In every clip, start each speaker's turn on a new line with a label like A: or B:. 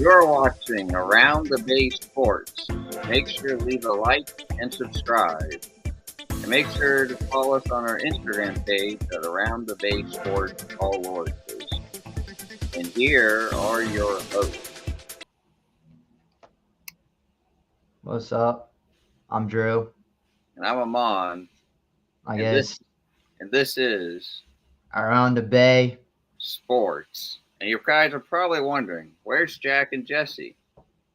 A: You're watching Around the Bay Sports. Make sure to leave a like and subscribe. And make sure to follow us on our Instagram page at Around the Bay Sports, all lowercase. And here are your hosts.
B: What's up? I'm Drew.
A: And I'm Amon.
B: I
A: And
B: guess
A: this is
B: Around the Bay.
A: Sports. And you guys are probably wondering, where's Jack and Jesse?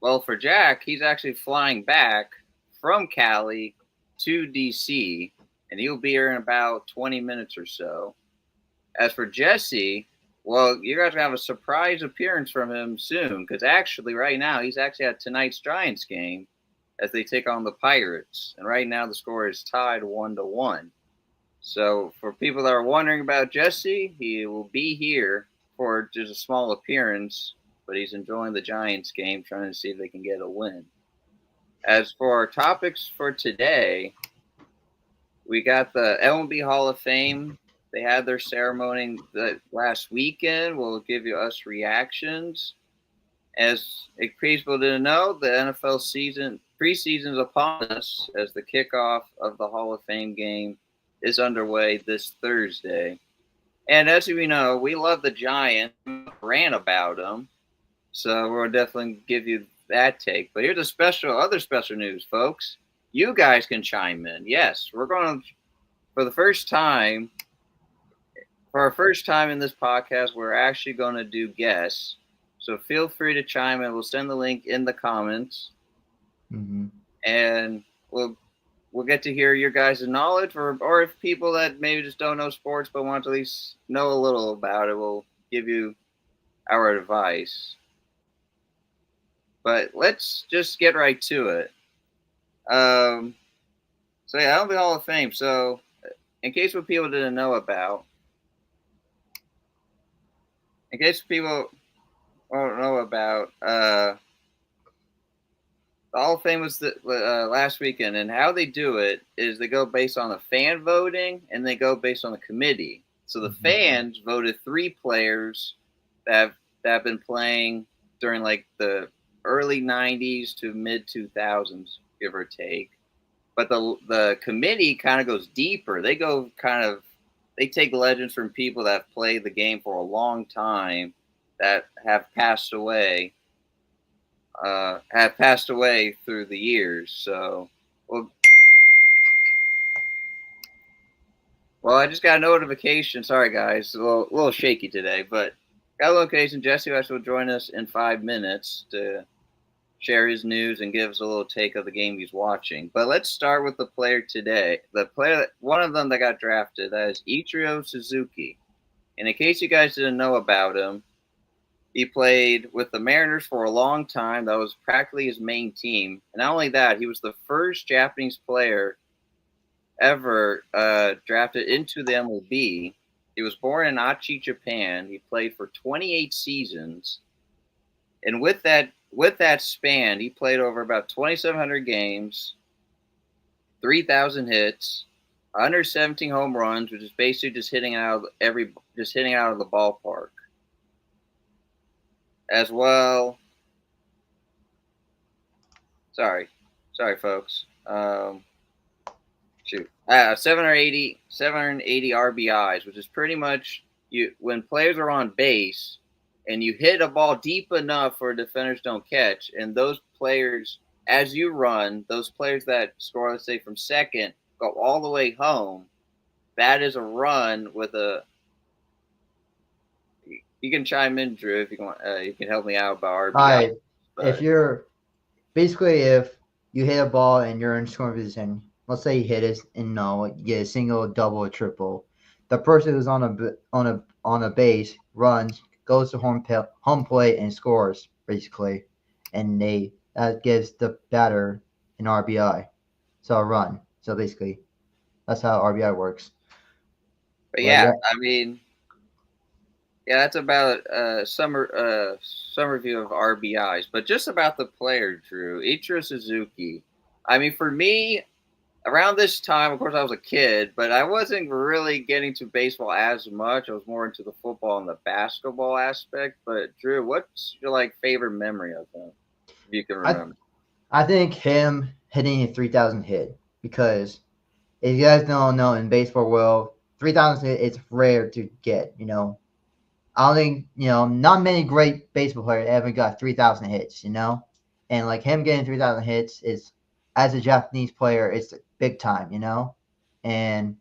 A: Well, for Jack, he's actually flying back from Cali to DC, and he'll be here in about 20 minutes or so. As for Jesse, well, you guys have a surprise appearance from him soon, because actually, right now, he's actually at tonight's Giants game as they take on the Pirates. And right now, the score is tied 1-1. So, for people that are wondering about Jesse, he will be here for just a small appearance, but he's enjoying the Giants game, trying to see if they can get a win. As for our topics for today, we got the MLB Hall of Fame. They had their ceremony last weekend. We'll give you us reactions. As in case people didn't know, the NFL preseason is upon us as the kickoff of the Hall of Fame game is underway this Thursday. And as we know, we love the Giants, ran about them. So we'll definitely give you that take. But here's other special news, folks. You guys can chime in. Yes, we're going to, for our first time in this podcast, we're actually going to do guests. So feel free to chime in. We'll send the link in the comments.
B: Mm-hmm.
A: And we'll get to hear your guys' knowledge, or if people that maybe just don't know sports but want to at least know a little about it, we'll give you our advice. But let's just get right to it. So yeah, MLB Hall of Fame. So in case what people didn't know about, the Hall of Fame was last weekend, and how they do it is they go based on the fan voting, and they go based on the committee. So the fans voted 3 players that have been playing during like the early 90s to mid 2000s, give or take. But the committee kind of goes deeper. They take legends from people that have played the game for a long time that have passed away. Through the years. So, well, I just got a notification. Sorry, guys, a little shaky today, but got a notification. Jesse will join us in 5 minutes to share his news and give us a little take of the game he's watching. But let's start with the player today. One of them that got drafted, that is Ichiro Suzuki. And in case you guys didn't know about him, he played with the Mariners for a long time. That was practically his main team. And not only that, he was the first Japanese player ever drafted into the MLB. He was born in Aichi, Japan. He played for 28 seasons. And with that span, he played over about 2,700 games, 3,000 hits, 117 home runs, which is basically just hitting out of the ballpark. As well, sorry, folks. 780 RBIs, which is pretty much when players are on base and you hit a ball deep enough for defenders don't catch, and those players, as you run, those players that score, let's say from second, go all the way home. That is a run with a. You can chime in, Drew, if you want. You can help me out about RBI.
B: All right. If you hit a ball and you're in scoring position, let's say you hit it and you get a single, double, or triple. The person who's on a base runs, goes to home plate and scores basically, and that gives the batter an RBI, so a run. So basically, that's how RBI works.
A: But yeah, I mean. Yeah, that's about some review of RBIs. But just about the player, Drew, Ichiro Suzuki. I mean, for me, around this time, of course, I was a kid, but I wasn't really getting to baseball as much. I was more into the football and the basketball aspect. But Drew, what's your like favorite memory of him, if you can
B: I
A: remember?
B: I think him hitting a 3,000 hit because if you guys don't know in baseball world, 3,000 hit it's rare to get. I don't think not many great baseball players ever got 3,000 hits. And like him getting 3,000 hits is as a Japanese player, it's big time. And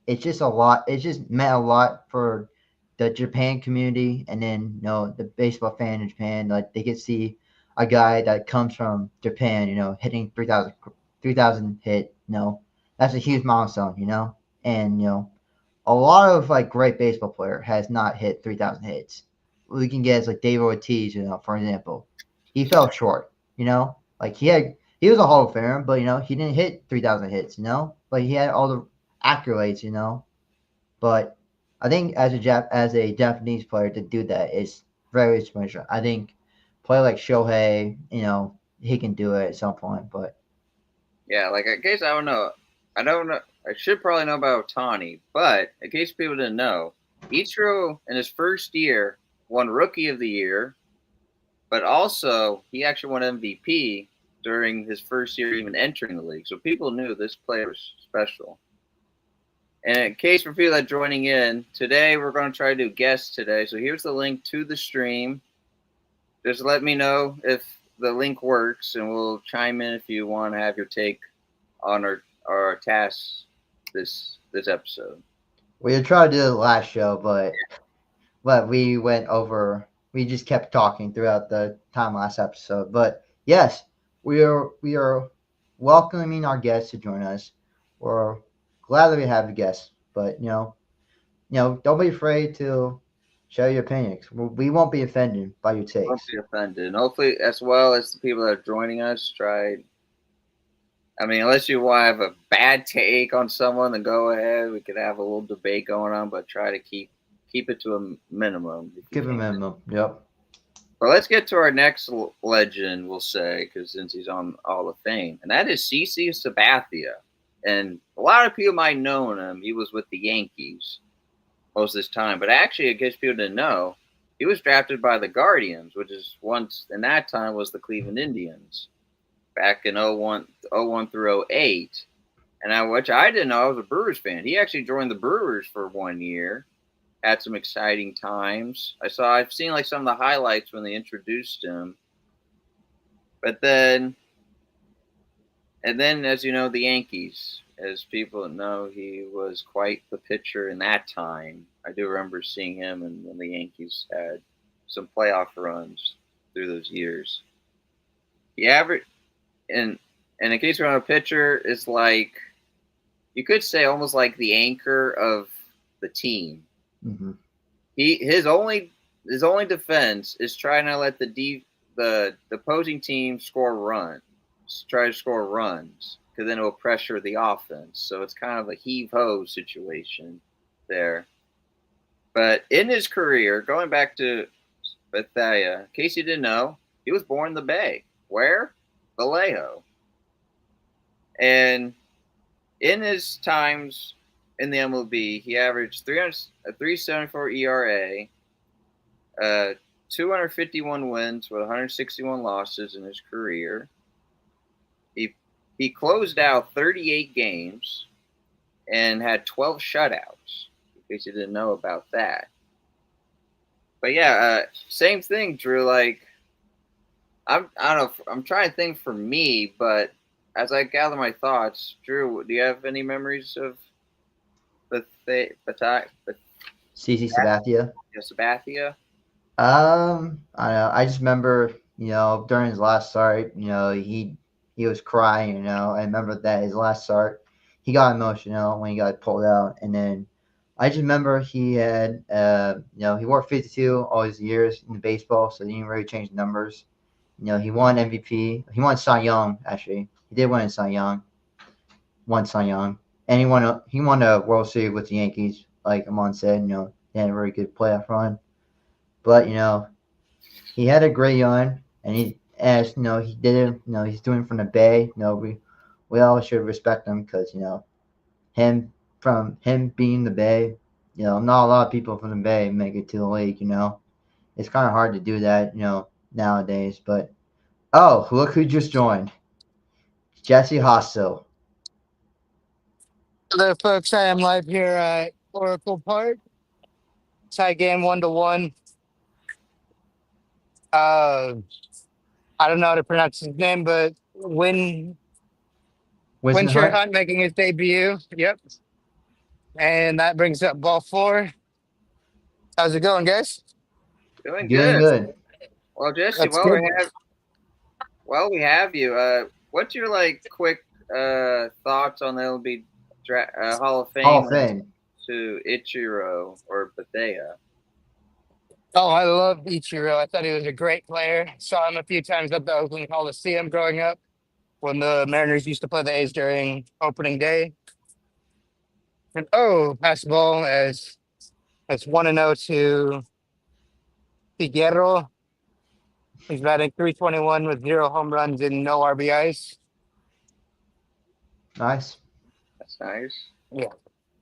B: it's just a lot. It just meant a lot for the Japan community, and then the baseball fan in Japan. Like they could see a guy that comes from Japan, hitting 3,000 hit. That's a huge milestone. And a lot of like great baseball player has not hit 3,000 hits. We can get like David Ortiz, for example. He fell short. Like he was a Hall of Famer, but he didn't hit 3,000 hits. But he had all the accolades. But I think as a Japanese player to do that is very special. I think play like Shohei, he can do it at some point. But
A: Yeah, like in case I don't know. I should probably know about Otani, but in case people didn't know, Ichiro in his first year won Rookie of the Year, but also he actually won MVP during his first year even entering the league. So people knew this player was special. And in case for people that are joining in, today we're going to try to do guests today. So here's the link to the stream. Just let me know if the link works, and we'll chime in if you want to have your take on our tasks this episode.
B: we tried to do the last show, but we went over. We just kept talking throughout the time last episode. But yes, we are welcoming our guests to join us. We're glad that we have the guests, but don't be afraid to share your opinions. We won't be offended by your
A: Don't
B: takes.
A: be offended. And hopefully, as well as the people that are joining us, try. I mean, unless you want to have a bad take on someone, then go ahead. We could have a little debate going on, but try to keep it to a minimum if you
B: Give him
A: can.
B: a minimum. Yep.
A: But let's get to our next legend, we'll say, because since he's on Hall of Fame, and that is CC Sabathia. And a lot of people might know him. He was with the Yankees most of his time, but actually, in case people didn't know, he was drafted by the Guardians, which is once in that time was the Cleveland Indians, back in 01 through 08. Which I didn't know, I was a Brewers fan. He actually joined the Brewers for 1 year. Had some exciting times. I've seen like some of the highlights when they introduced him. But then, and then as you know, the Yankees, as people know, he was quite the pitcher in that time. I do remember seeing him, and when the Yankees had some playoff runs through those years. The average, and in case you're on a pitcher, is like you could say almost like the anchor of the team.
B: Mm-hmm.
A: His only defense is trying to let the opposing team score runs, try to score runs, because then it will pressure the offense. So it's kind of a heave ho situation there. But in his career, going back to Bethia, in case you didn't know, he was born in the Bay. Where? Vallejo. And in his times in the MLB, he averaged 374 ERA, 251 wins with 161 losses in his career. He closed out 38 games and had 12 shutouts, in case you didn't know about that. But yeah, same thing, Drew. Like, I don't know. I'm trying to think for me, but as I gather my thoughts, Drew, do you have any memories of
B: CC Sabathia.
A: Sabathia?
B: I don't know. I just remember, during his last start, he was crying. I remember that his last start, he got emotional when he got pulled out, and then I just remember he had, he wore 52 all his years in baseball, so he didn't really change the numbers. He won MVP. He won Cy Young, actually. He did win Cy Young. Won Cy Young. And he won a World Series with the Yankees, like Amon said. He had a very good playoff run. But, he had a great run, and he did it, he's doing it from the Bay. we all should respect him because him from him being the Bay. Not a lot of people from the Bay make it to the league. It's kind of hard to do that. Nowadays. But oh, look who just joined, Jesse Hostel.
C: Hello, folks. I am live here at Oracle Park. Tie game 1-1. I don't know how to pronounce his name, but
B: Winston
C: Winshire
B: Hunt
C: Hunt making his debut. Yep. And that brings up ball 4. How's it going, guys?
A: Doing
B: doing
A: good.
B: good.
A: Well, Jesse,
C: That's good.
A: we have you. What's your quick thoughts on the LB Hall of Fame,
B: Hall of Fame.
A: to Ichiro or Bethea?
C: Oh, I love Ichiro. I thought he was a great player. Saw him a few times at the Oakland Coliseum growing up when the Mariners used to play the A's during opening day. And pass the ball as 1-0 to Figueroa. He's batting .321 with 0 home runs and no RBIs.
B: Nice.
A: That's nice.
C: Yeah.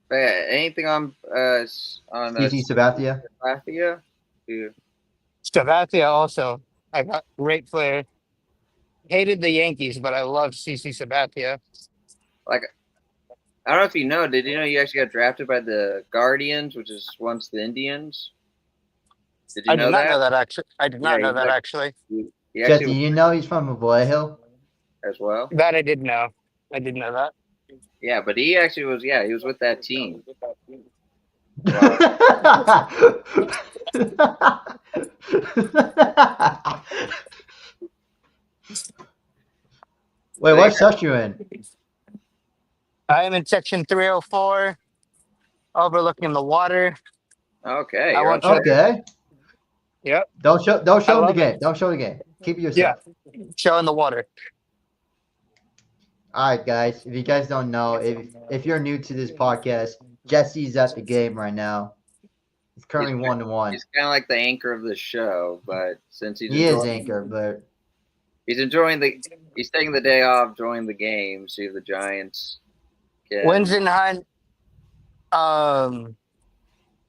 A: But yeah, anything on
B: CC Sabathia.
A: Sabathia?
C: Stavathia also, I got great player. Hated the Yankees, but I love CC Sabathia.
A: Like, I don't know if you know. Did you know you actually got drafted by the Guardians, which is once the Indians? Did you
C: I
A: know
C: did not
A: that?
C: know that actually. I did not
A: Yeah,
C: know that actually.
A: He
B: Jesse,
A: actually
B: he's from Vallejo.
A: as well.
C: That I did know. I did know that.
A: Yeah, but he actually was. Yeah, he was with that team.
B: Wait, what section you in?
C: I am in section 304, overlooking the water.
A: Okay,
C: I
A: you're on
C: want you.
B: Okay.
C: Yep.
B: Don't show
C: I
B: him the
C: love
B: game.
C: it.
B: Don't show the game. Keep it
C: Yeah.
B: yourself.
C: Showing the water.
B: All right, guys. If you guys don't know, if you're new to this podcast, Jesse's at the game right now. It's currently 1-1.
A: He's kind of like the anchor of the show, but since
B: He is anchor, but
A: he's taking the day off, enjoying the game. See if the Giants can.
C: Winston Hunt,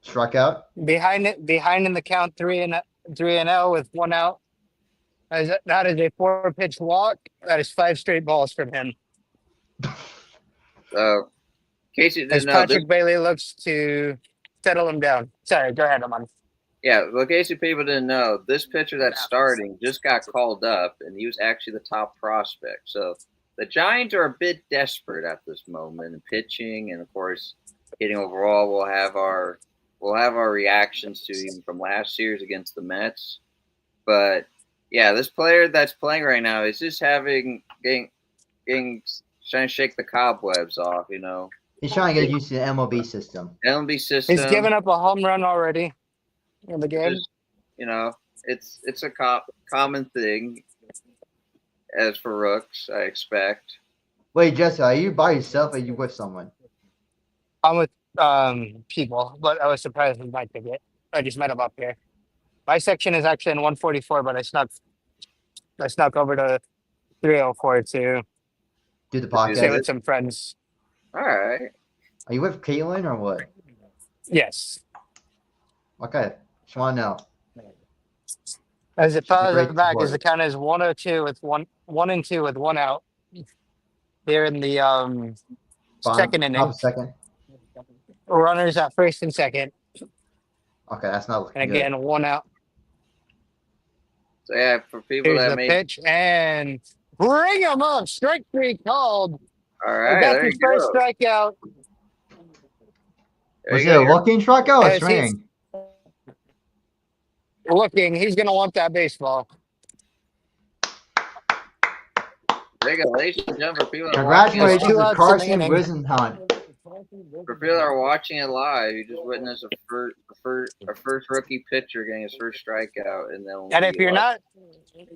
B: struck out.
C: behind in the count 3-0 with 1 out. That is a 4-pitch walk. That is 5 straight balls from him.
A: So, in case you
C: As
A: didn't know,
C: Patrick Bailey looks to settle him down. Sorry, go ahead, Aman.
A: in case you people didn't know, this pitcher that's starting just got called up, and he was actually the top prospect. So the Giants are a bit desperate at this moment in pitching, and of course, hitting overall. We'll have our reactions to him from last year's against the Mets, but yeah, this player that's playing right now is just getting trying to shake the cobwebs off.
B: He's trying to get used to the MLB system.
A: MLB system.
C: He's given up a home run already in the game.
A: It's a common thing as for rooks, I expect.
B: Wait, Jesse, are you by yourself or are you with someone?
C: I'm with people, but I was surprised with my ticket. I just met him up here. My section is actually in 144, but I snuck over to 304 to
B: Do the
C: stay
B: podcast.
C: with some friends.
A: All right.
B: Are you with Caitlin or what?
C: Yes.
B: Okay. Just want to know.
C: As it
B: She's a
C: follows
B: great
C: back, as
B: supporter.
C: the count is 102 with 1-2 with 1 out. They're in the second
B: Top
C: inning.
B: of second.
C: Runners at first and second.
B: Okay, that's not looking
C: And
B: good.
C: again, 1 out.
A: So yeah, for people
C: Here's
A: that
C: the
A: may.
C: pitch and bring him up. Strike 3 called.
A: All right,
C: That's
A: there
C: his
A: you
C: first
A: go.
C: strikeout.
A: There
B: Was
A: you
B: it a
A: go.
B: looking strikeout or
C: As he's-
B: swinging?
C: Looking, he's going to want that baseball.
A: There you go, ladies and gentlemen. For people that are
B: Congratulations
C: Two
B: to
C: outs in the
B: Carson
C: inning.
B: Wisenhunt.
A: For people that are watching it live, you just witnessed a first rookie pitcher getting his first strikeout, and then.
C: And if you're not,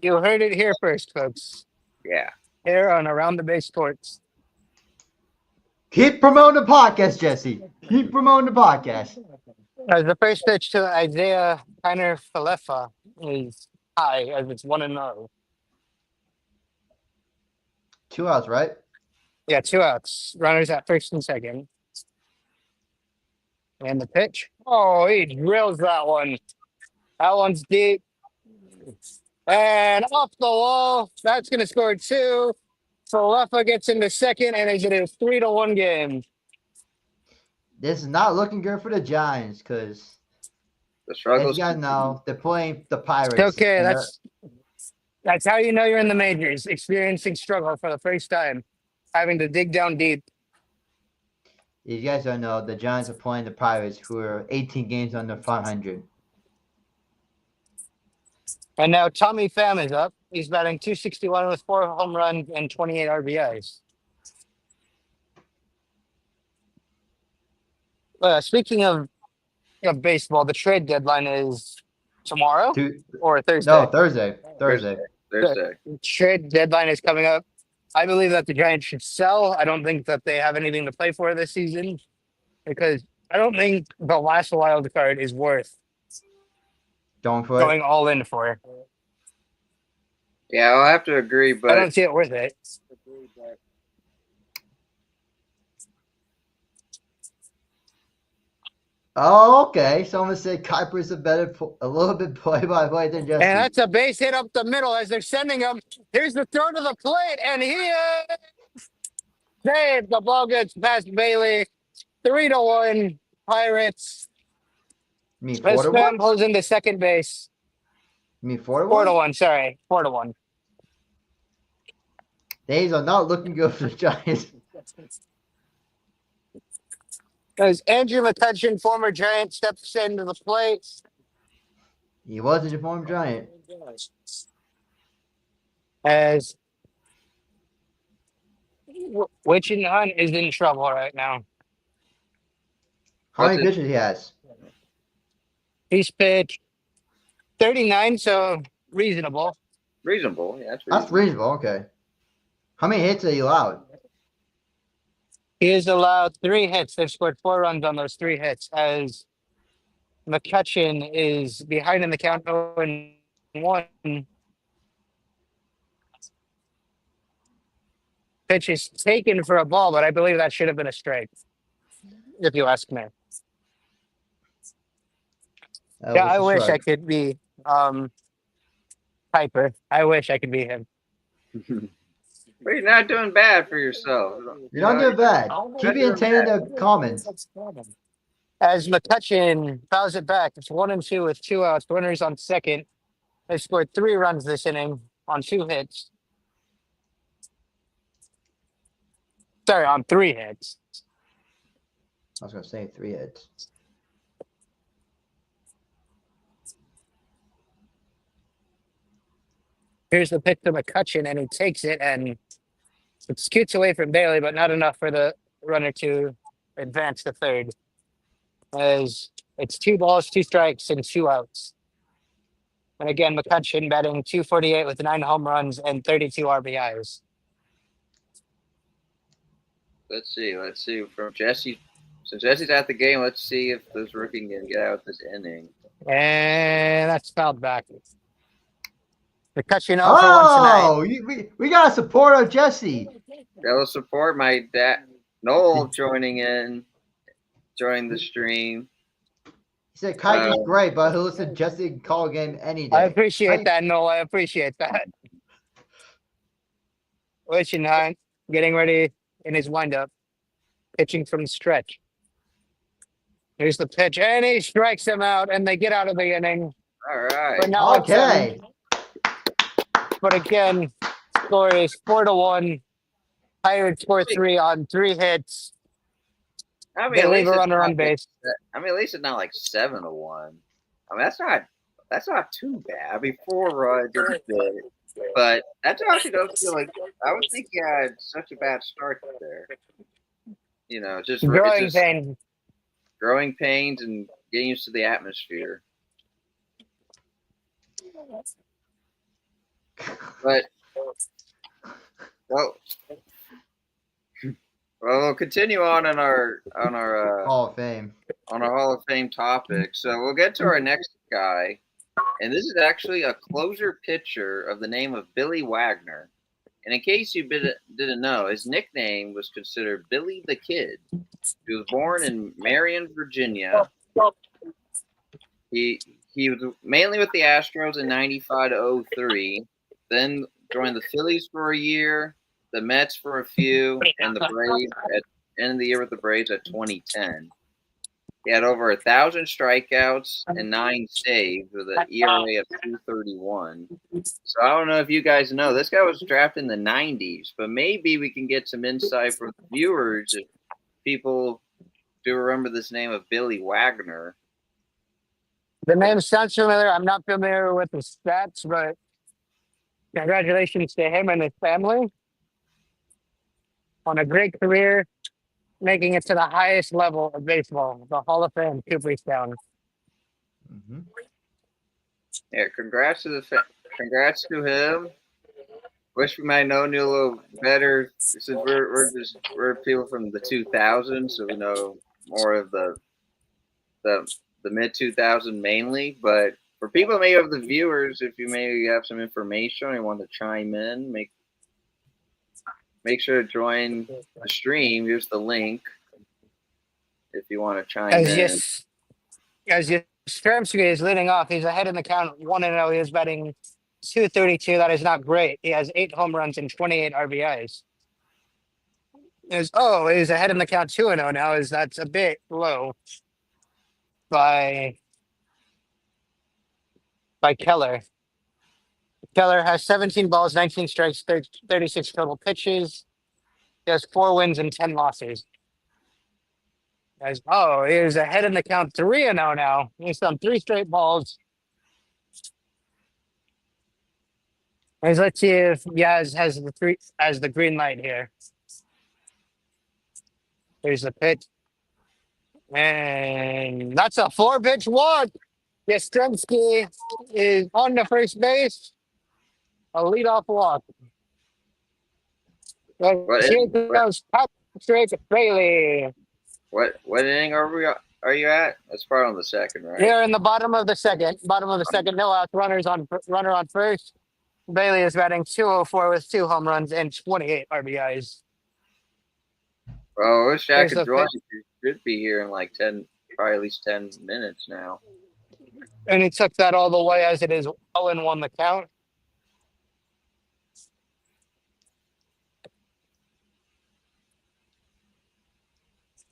C: you heard it here first, folks.
A: Yeah.
C: Here on Around the Base Sports.
B: Keep promoting the podcast, Jesse. Keep promoting the podcast.
C: As the first pitch to Isaiah Kiner Falefa is high, as it's 1-0.
B: 2 outs, right?
C: Yeah, 2 outs. Runners at first and second. And the pitch. Oh, he drills that one. That one's deep. And off the wall. That's going to score 2. So Leffa gets into second, and it's a 3-1 game.
B: This is not looking good for the Giants because,
A: The
B: as
A: struggles.
B: you guys know, they're playing the Pirates.
C: Okay,
B: and
C: that's how you know you're in the majors, experiencing struggle for the first time, having to dig down deep.
B: you guys don't know, the Giants are playing the Pirates, who are 18 games under 500.
C: And now Tommy Pham is up. He's batting 261 with 4 home runs and 28 RBIs. Speaking of baseball, the trade deadline is tomorrow or Thursday.
B: No, Thursday.
A: Thursday.
C: The trade deadline is coming up. I believe that the Giants should sell. I don't think that they have anything to play for this season because I don't think the last wild card is worth going all in for.
A: Yeah, I'll have to agree, but
C: I don't see it worth it.
B: Oh, okay. Someone said Kuiper's a little bit play-by-play than Jesse.
C: And that's a base hit up the middle as they're sending him. Here's the throw to the plate, and he saved. The ball gets past Bailey. 3-1 Pirates.
B: You mean
C: As
B: 4-1?
C: Pham pulls into second base.
B: You mean 4-1?
C: 4-1, sorry. 4-1.
B: Days are not looking good for the Giants.
C: As Andrew McCutcheon, former Giant, steps into the plate.
B: He was a former Giant.
C: As Witchin Hunt is in trouble right now.
B: How many pitches he has?
C: He's pitched 39, so reasonable.
A: Reasonable, yeah.
B: That's reasonable, okay. How many hits are you allowed?
C: He has allowed 3 hits. They've scored 4 runs on those 3 hits as McCutcheon is behind in the count 0-1. Pitch is taken for a ball, but I believe that should have been a strike, if you ask me. Yeah, I wish I could be Piper. I wish I could be him.
A: But you're not doing bad for yourself.
B: You're not doing bad. Keep entertaining the comments.
C: As McCutcheon fouls it back, it's 1-2 with 2 outs. Runners on second. They scored 3 runs this inning on 2 hits. Sorry, on 3 hits.
B: I was going to say 3 hits.
C: Here's the pitch to McCutcheon, and he takes it, and it scoots away from Bailey, but not enough for the runner to advance to third. As it's 2 balls, 2 strikes, and 2 outs. And again, McCutcheon batting 248 with 9 home runs and 32 RBIs.
A: Let's see. From Jesse. So Jesse's at the game. Let's see if this rookie can get out this inning.
C: And that's fouled back. McCutcheon 0 for 1 tonight.
B: We got a support of Jesse.
A: That will support my dad. Noel joining the stream.
B: He said Kuiper's great, but he'll listen to Jesse call a game any day.
C: I appreciate that, Noel. I appreciate that. Wishing Hunt getting ready in his windup, pitching from the stretch. Here's the pitch, and he strikes him out, and they get out of the inning.
A: All right.
C: But now
B: Okay.
C: But again, score is 4-1. Pirates score 3 on 3 hits.
A: I mean,
C: They
A: at
C: leave a
A: least
C: runner on base.
A: I mean, at least it's not like 7-1. I mean, that's not too bad. I mean, 4 runs is good, but that actually does feel like I would think he had such a bad start there. You know, just growing pains and getting used to the atmosphere. But well, we'll continue on our
B: Hall of Fame.
A: On our Hall of Fame topic. So we'll get to our next guy, and this is actually a closer pitcher of the name of Billy Wagner, And in case you didn't know, his nickname was considered Billy the Kid. He was born in Marion, Virginia. He he was mainly with the Astros in '95 to '03. Then joined the Phillies for a year, the Mets for a few, and the Braves at end of the year with the Braves at 2010. He had over 1,000 strikeouts and 9 saves with an ERA of 2.31. So I don't know if you guys know this guy was drafted in the '90s, but maybe we can get some insight from the viewers if people do remember this name of Billy Wagner.
C: The name sounds familiar. I'm not familiar with the stats, but congratulations to him and his family on a great career, making it to the highest level of baseball, the Hall of Fame, Cooperstown.
B: Mm-hmm.
A: Yeah, congrats to him. Wish we might have known you a little better since we're people from the 2000s, so we know more of the mid 2000s mainly. But for people maybe of the viewers, if you maybe have some information or you want to chime in, make sure to join the stream. Here's the link if you want to chime
C: As
A: in.
C: Sturmsky is leading off, he's ahead in the count 1-0. He is batting 232. That is not great. He has 8 home runs and 28 RBIs. He's ahead in the count 2-0 now. That's a bit low by Keller. Keller has 17 balls, 19 strikes, 36 total pitches. He has 4 wins and 10 losses. He is ahead in the count 3-0 now. He's done 3 straight balls. Let's see if Yaz has the green light here. Here's the pitch. And that's a 4-pitch walk. Yastrzemski is on the first base. A leadoff walk. Here goes Patrick Bailey.
A: What inning are you at? That's probably on the second, right?
C: Here in the bottom of the second. No outs. Runner on first. Bailey is batting 204 with 2 home runs and 28 RBIs.
A: Well, I wish Jack could join. He should be here in like 10, probably at least 10 minutes now.
C: And he took that all the way as it is 0-1 the count.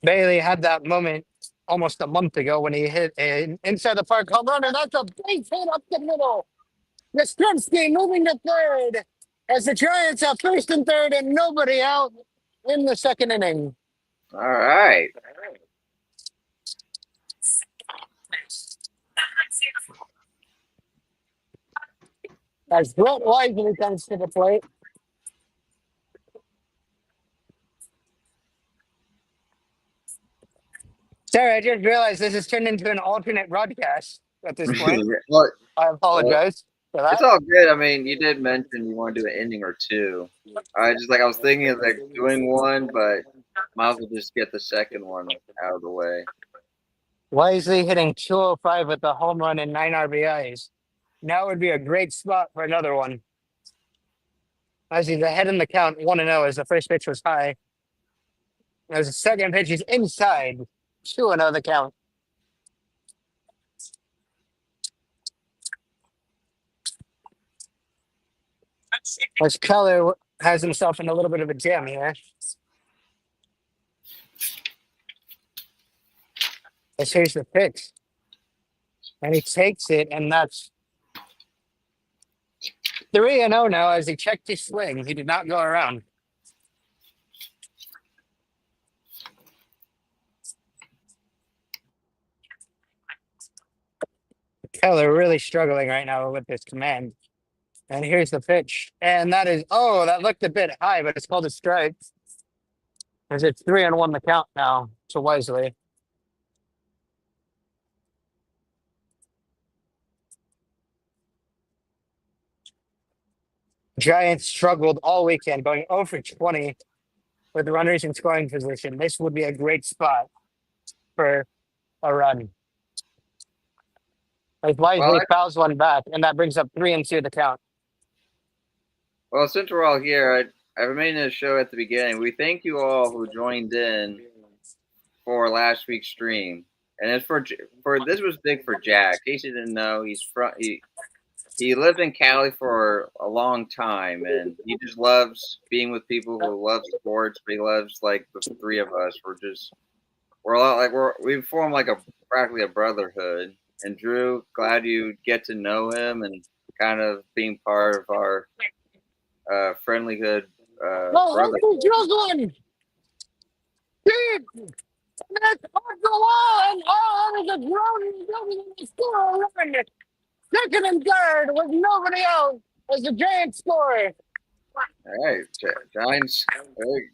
C: Bailey had that moment almost a month ago when he hit an inside the park home run, and that's a big hit up the middle. Yastrzemski moving to third as the Giants have first and third and nobody out in the second inning.
A: All right.
C: As Brett Wisely comes to the plate. Sorry, I just realized this has turned into an alternate broadcast at this point.
A: Well,
C: I apologize for that.
A: It's all good. I mean, you did mention you want to do an inning or 2. I was thinking of like doing one, but might as well just get the second one out of the way.
C: Wisely hitting 205 with the home run and 9 RBIs. Now would be a great spot for another one. As he's ahead in the count 1-0 as the first pitch was high. As the second pitch is inside. 2-0 the count. As Keller has himself in a little bit of a jam here. As here's the pitch. And he takes it, and that's 3-0 now as he checked his swing. He did not go around. Keller really struggling right now with this command. And here's the pitch. And that looked a bit high, but it's called a strike. As it's 3-1 the count now to Wisely. Giants struggled all weekend, going 0 for 20 with runners in scoring position. This would be a great spot for a run. As Wisely fouls one back, and that brings up 3-2 the count.
A: Well, since we're all here, I made a show at the beginning. We thank you all who joined in for last week's stream, and it's for this was big for Jack. In case you didn't know, he lived in Cali for a long time, and he just loves being with people who love sports. But he loves like the three of us. We're a lot like we formed like a practically a brotherhood. And Drew, glad you get to know him and kind of being part of our friendlyhood
C: Oh,
A: brother.
C: Uncle Juggling! Dude! That's off the wall! And oh, there's a drone building in the score run! Second and third with nobody else as the Giants score.
A: All right,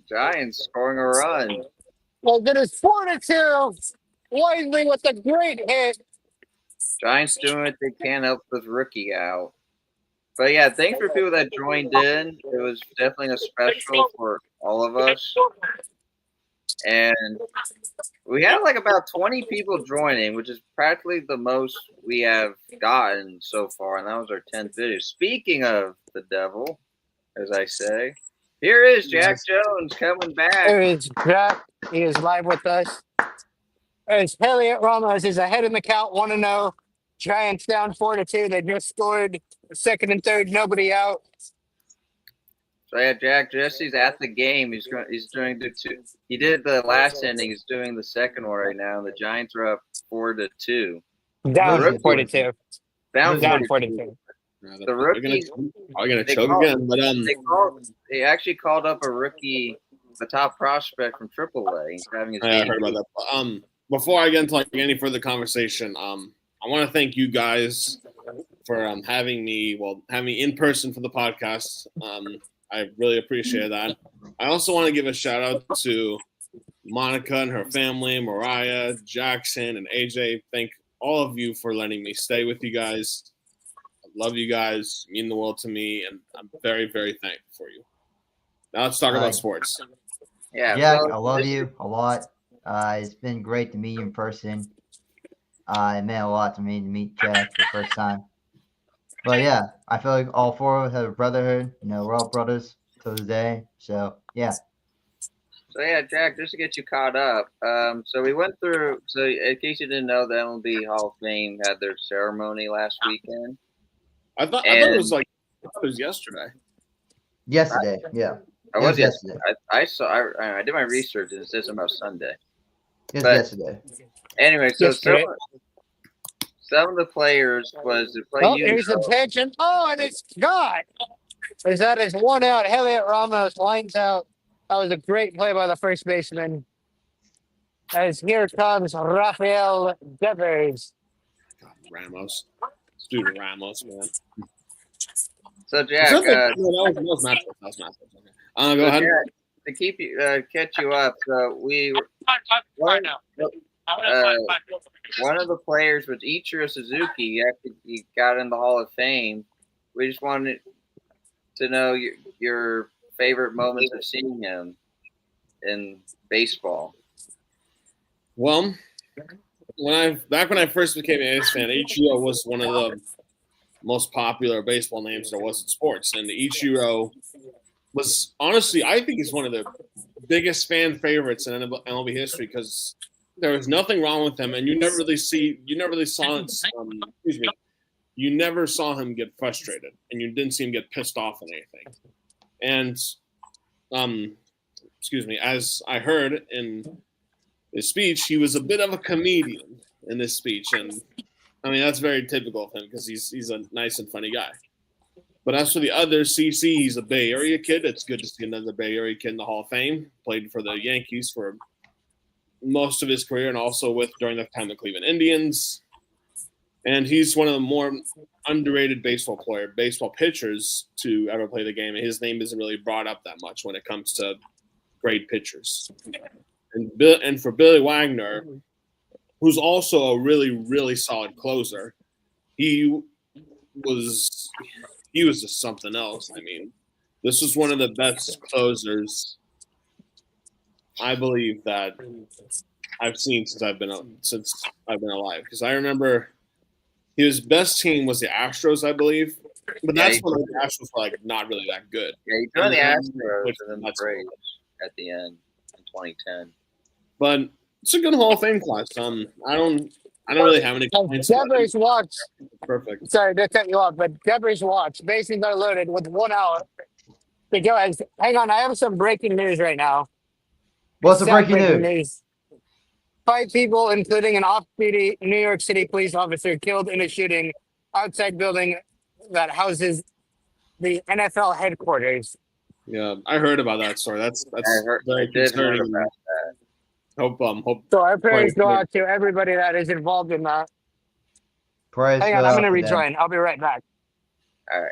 A: Giants scoring a run.
C: Well, it is 4-2. Wisely with a great hit.
A: Giants doing what they can help this rookie out. But yeah, thanks for people that joined in. It was definitely a special for all of us. And we had like about 20 people joining, which is practically the most we have gotten so far. And that was our 10th video. Speaking of the devil, as I say, here is Jack Jones coming back.
C: There is Jack. He is live with us. As Elliot Ramos is ahead in the count, 1-0. Giants down 4-2. They just scored second and third, nobody out.
A: So yeah, Jack Jesse's at the game. He's doing the two. He did the last inning. He's doing the second one right now. The Giants are up 4-2.
C: Down 42.
A: Down
C: Down
A: 42.
C: 42.
A: The rookies
D: are gonna choke again, but
A: they actually called up a rookie, the top prospect from AAA. He's having his
D: I heard about that. Before I get into like any further conversation, I want to thank you guys for having me in person for the podcast. I really appreciate that. I also want to give a shout out to Monica and her family, Mariah, Jackson, and AJ. Thank all of you for letting me stay with you guys. I love you guys. You mean the world to me, and I'm very, very thankful for you. Now let's talk about sports.
A: Yeah,
B: Jack, I love you a lot. It's been great to meet you in person. It meant a lot to me to meet Jack for the first time. But yeah, I feel like all four of us have a brotherhood. You know, we're all brothers to this day. So yeah.
A: So yeah, Jack, just to get you caught up. So we went through. So in case you didn't know, the MLB Hall of Fame had their ceremony last weekend.
D: I thought it was yesterday.
B: Yesterday, yeah.
A: It was yesterday. I did my research and it says about Sunday.
B: It was yesterday.
A: Anyway, so some of the players was to play.
C: Oh, here's the pitch, and and it's gone. As that is one out, Elliot Ramos lines out. That was a great play by the first baseman. As here comes Rafael Devers.
D: God, Ramos. Dude, Ramos, man.
A: So Jack,
D: that was not. Okay. Go ahead.
A: Jack, to keep you catch you up, so one of the players was Ichiro Suzuki. He got in the Hall of Fame. We just wanted to know your favorite moments of seeing him in baseball.
D: Well, when I first became an A's fan, Ichiro was one of the most popular baseball names there was in sports, and Ichiro was honestly, I think he's one of the biggest fan favorites in MLB history because there was nothing wrong with him, and you never really saw him get frustrated, and you didn't see him get pissed off on anything. And, as I heard in his speech, he was a bit of a comedian in this speech, and I mean that's very typical of him because he's a nice and funny guy. But as for the others, CC, he's a Bay Area kid. It's good to see another Bay Area kid in the Hall of Fame. Played for the Yankees for most of his career and also during the time the Cleveland Indians. And he's one of the more underrated baseball pitchers to ever play the game. And his name isn't really brought up that much when it comes to great pitchers. And for Billy Wagner, who's also a really, really solid closer, he was just something else. I mean, this was one of the best closers I believe that I've seen since I've been alive. Because I remember his best team was the Astros, I believe, But
A: Yeah,
D: that's
A: he-
D: when like, the Astros were like not really that good.
A: Yeah, he joined the
D: And-
A: Astros
D: which-
A: and then the
D: that's
A: Braves at the end in 2010.
D: But it's a good Hall of Fame class. I don't really have any complaints about it.
C: Devers watch.
D: Perfect.
C: Sorry to cut you off, but Devers watch. Bases are loaded with 1 hour. Because, hang on, I have some breaking news right now.
B: What's the
C: Sad
B: breaking news?
C: 5 people, including an off-duty New York City police officer, killed in a shooting outside building that houses the NFL headquarters.
D: Yeah, I heard about that story. That's
A: I
D: very
A: did hear
D: concerning.
A: about
D: Hope
C: So our prayers go
D: Wait.
C: out to everybody that is involved in that.
B: Prayers
C: Hang
B: go
C: on, I'm
B: out
C: going to
B: to them.
C: rejoin. I'll be right back.
A: All right.